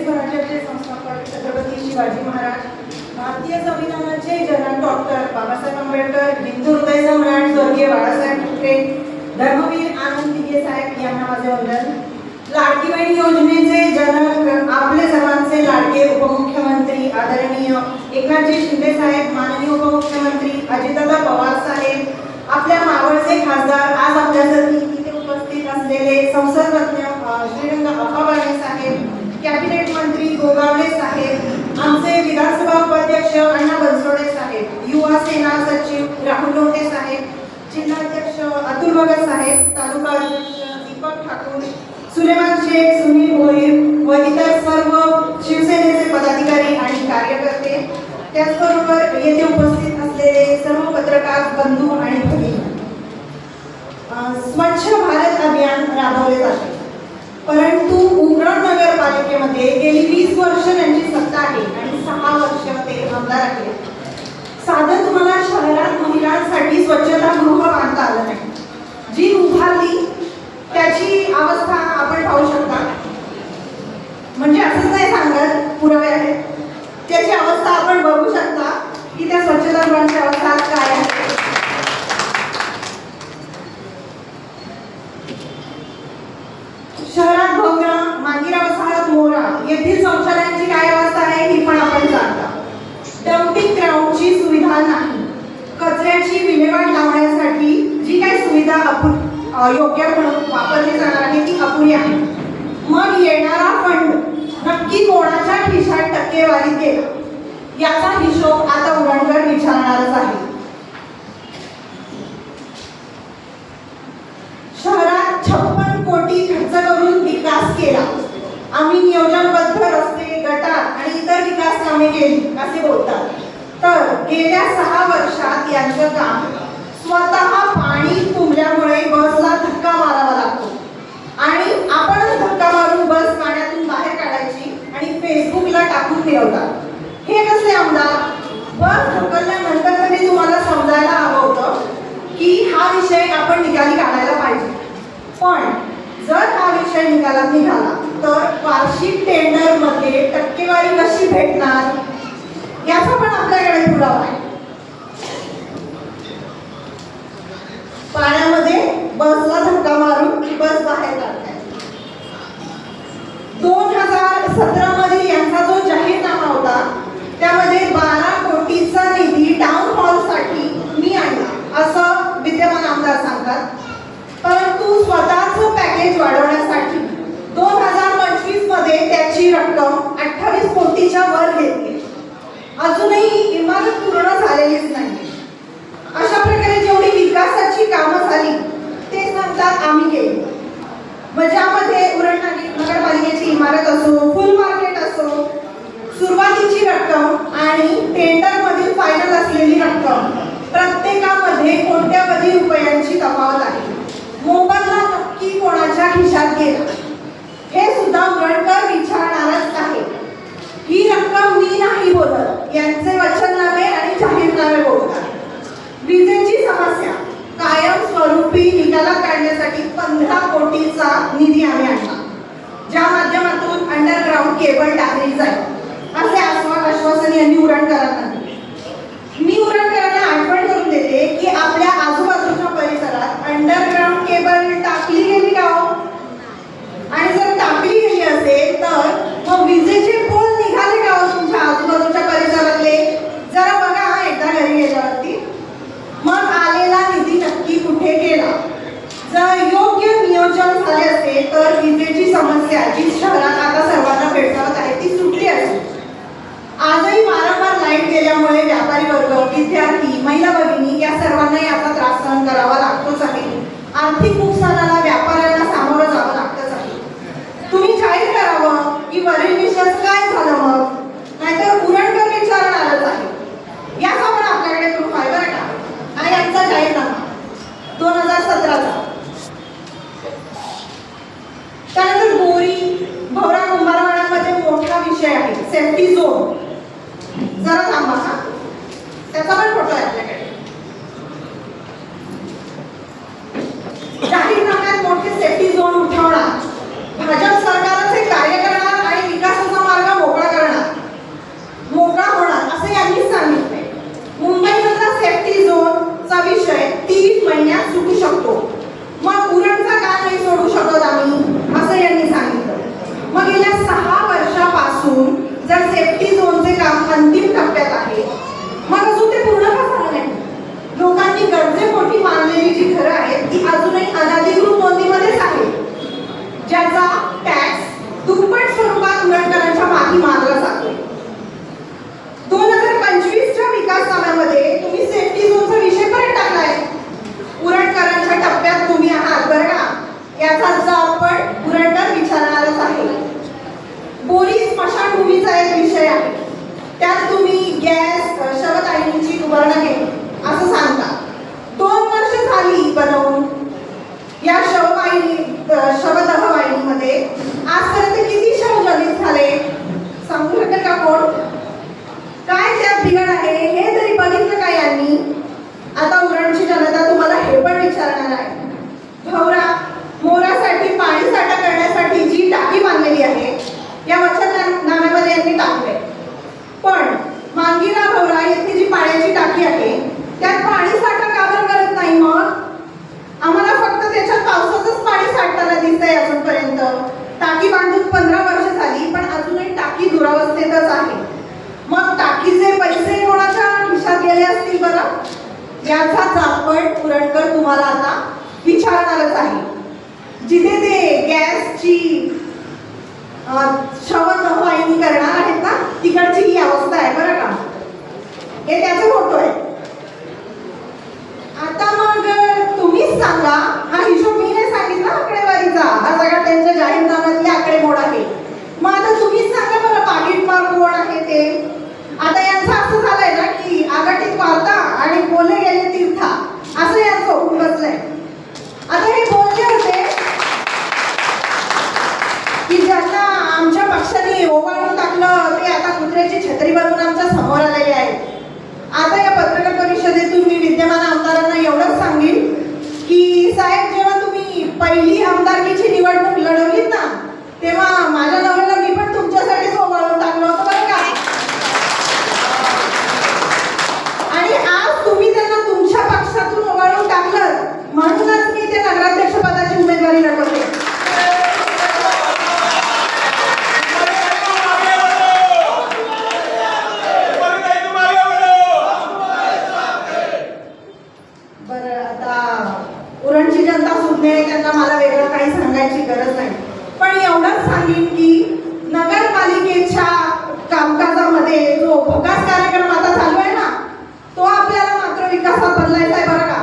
स्वराज्याचे संस्थापक छत्रपती शिवाजी महाराज, भारतीय संविधानाचे जनक डॉक्टर बाबासाहेब आंबेडकर, हिंदू हृदय सम्राट स्वर्गीय बाळासाहेब ठाकरे, धर्मवीर आनंद दिघे साहेब यांना माझे वंदन. लाडकी बहीण योजनेचे जनक, आपले सर्वांचे लाडके उपमुख्यमंत्री आदरणीय एकनाथजी शिंदे साहेब, माननीय उपमुख्यमंत्री अजितदादा पवार साहेब, आपल्या मावळचे खासदार, आज आपल्यासाठी इथे उपस्थित असलेले संसदरत्न श्रीरंग अप्पाबाळे साहेब, कॅबिनेट मंत्री गोगावले साहेब, आमचे विधानसभा उपाध्यक्ष अण्णा बनसोडे साहेब, युवा सेना सचिव राहुल लोटे साहेब, जिल्हाध्यक्ष अतुल भगत साहेब, तालुका अध्यक्ष दीपक ठाकूर, सुलेमान शेख, सुनील भोईर व इतर सर्व शिवसेनेचे पदाधिकारी आणि कार्यकर्ते, त्याचबरोबर येथे उपस्थित असलेले सर्व पत्रकार बंधू आणि भगिनी. स्वच्छ भारत अभियान राबवले जाते, परंतु उरण नगरपालिकेमध्ये गेली 20 वर्ष त्यांची सत्ता आहे आणि 6 वर्ष ते आमदार आहेत. साधं तुम्हाला शहरात महिलांसाठी स्वच्छतागृह बांधता आलं नाही. जी उभारली त्याची अवस्था आपण पाहू शकता. म्हणजे असंच नाही सांगत, पुरावे आहेत. त्याची अवस्था आपण बघू शकता की त्या स्वच्छतागृहांची अवस्था काय आहे. शहरात भोंगा, मांगिरा वसाहत, मोरा येथील शौचालयांची काय अवस्था आहे ही पण आपण जाणता. डम्पिंग ग्राउंडची सुविधा नाही. कचऱ्याची विल्हेवाट लावण्यासाठी जी काही सुविधा योग्य म्हणून वापरली जाणार आहे ती अपुरी आहे. मग येणारा फंड नक्की कोणाच्या खिशात टक्केवारी केला याचा हिशोब आता उरणकर विचारणारच आहे. शहरात 56 कोटी खर्च करून विकास केला. आम्ही नियोजनबद्ध रस्ते, गटार आणि इतर विकास कामे केली असे बोलतात. तर गेल्या 6 वर्षात यांचं काम स्वतः पाणी तुंबल्यामुळे बसला धक्का मारावा लागतो आणि आपणच धक्का मारून बस पाण्यातून बाहेर काढायची आणि फेसबुकला टाकून मिळवतात. हे कसले आमदार? बस ढकलल्यानंतर तरी तुम्हाला समजायला हवं होतं की हा विषय आपण निकाली काढायला पाहिजे. पण जर हा विषय निकालात निघाला तर वार्षिक टेंडर मध्ये टक्केवारी कशी भेटणार याचा पण आपल्याकडे पुरावा आहे. पाण्यामध्ये बसला धक्का मारून बस बाहेर काढताय. 2017 मध्ये यांचा जो जाहीरनामा होता त्यामध्ये 12 कोटीचा निधी टाउन हॉल साठी मी आणला असं विद्यमान आमदार सांगतात. परंतु स्वतःच पॅकेज वाढवण्यासाठी 2025 मध्ये त्याची रक्कम 28 कोटीच्या वर घेतली. अजूनही इमारत पूर्ण झालेलीच नाही. अशा प्रकारे जेवढी विकासाची कामं झाली ते सांगतात आम्ही केली. ज्यामध्ये उरण नगरपालिकेची इमारत असो, फुल मार्केट असो, सुरुवातीची रक्कम आणि टेंडर मधील फायनल असलेली रक्कम प्रत्येकामध्ये कोट्यवधी रुपयांची तफावत आहे. मोबदला नक्की कोणाच्या खिशात गेला हे सुद्धा उरणकर विचारणारच आहे. ही रक्कम मी नाही बोलत, यांचे वचननामे आणि जाहीरनामे बोलतात. विजेची समस्या कायम स्वरूपी निकालात काढण्यासाठी 15 कोटीचा निधी आम्ही आणला, ज्या माध्यमातून अंडरग्राउंड केबल टाकली जाईल असे आश्वासन यांनी उरणकरांना दिले. मी उरणकरांना आठवण करून देते की आपल्या आजूबाजूच्या परिसरात अंडरग्राउंड केबल टाकली गेली का हो? आणि जर टाकली गेली असेल तर मग विजेचे पोल निघाले का हो तुमच्या आजूबाजूच्या परिसरातले? जरा बघा एकदा घरी गेल्यावरती. मग आलेला निधी नक्की कुठे गेला? जर योग्य नियोजन झाले असेल तर विजेची समस्या जी शहरात आता सर्वांना भेडसावत आहे ती सुटली असेल. आजही वारंवार लाईट गेल्यामुळे व्यापारी वर्ग, विद्यार्थी, महिला भगिनी या सर्वांना याचा त्रास सहन करावा लागतोच आहे. आर्थिक नुकसानाला व्यापाऱ्यांना सामोरं जावं लागतच आहे. तुम्ही जाहीर करावं की वरील विषयाचं काय झालं मग, नाहीतर उरणकर विचारणारच आहे. याचा पण आपल्याकडे प्रूफ आहे बरं का. आणि यांचा जाहीरनामा 2017चा. त्यानंतर बोरी, भवरा, कुंभारवाड्यामध्ये मोठा विषय आहे सेफ्टी झोन. जरा थांबा हा, त्याचा पण फोटो आहे आपल्याकडे. जिथे ते गॅसची श्रवणवाहिनी करणार आहेत ना, तिकडची ही अवस्था आहे बरं का. हे त्याचे फोटो आहे. आता मग तुम्हीच सांगा, हा हिशोब मी नाही सांगितला आकडेवारीचा, हा सगळा त्यांच्या जाहीरनाम्यातली आकडेमोड आहे. मग आता तुम्हीच सांगा बरं पाकिटमार कोण आहे ते. आता यांचं असं झालंय ना की आगटीत वार्ता आणि बोले गेले तीर्था, असं यांचं होऊन बसलंय. आता हे बोलले होते की ज्यांना आमच्या पक्षाने ओवाळून टाकलं ते आता कुत्र्याची छत्री बनवून आमच्या समोर आलेले आहेत. आता या पत्रकार परिषदेतून मी विद्यमान आमदारांना एवढंच सांगेन की साहेब, जेव्हा तुम्ही पहिली आमदारकीची निवडणूक लढवलीत ना, तेव्हा माझ्या नवऱ्याला मी पण तुमच्यासाठीच ओवाळून टाकलं होतं बरं का. आणि आज तुम्ही त्यांना तुमच्या पक्षातून ओवाळून टाकलं, म्हणूनच मी ते नगराध्यक्ष पदाची उमेदवारी लढवते. उरणची जनता सुज्ञ आहे, त्यांना मला वेगळं काही सांगायची गरज नाही. पण एवढंच सांगेन की नगरपालिकेच्या कामकाजामध्ये जो भकास कार्यक्रम आता चालू आहे ना, तो आपल्याला मात्र विकासात बदलायचा आहे बरं का.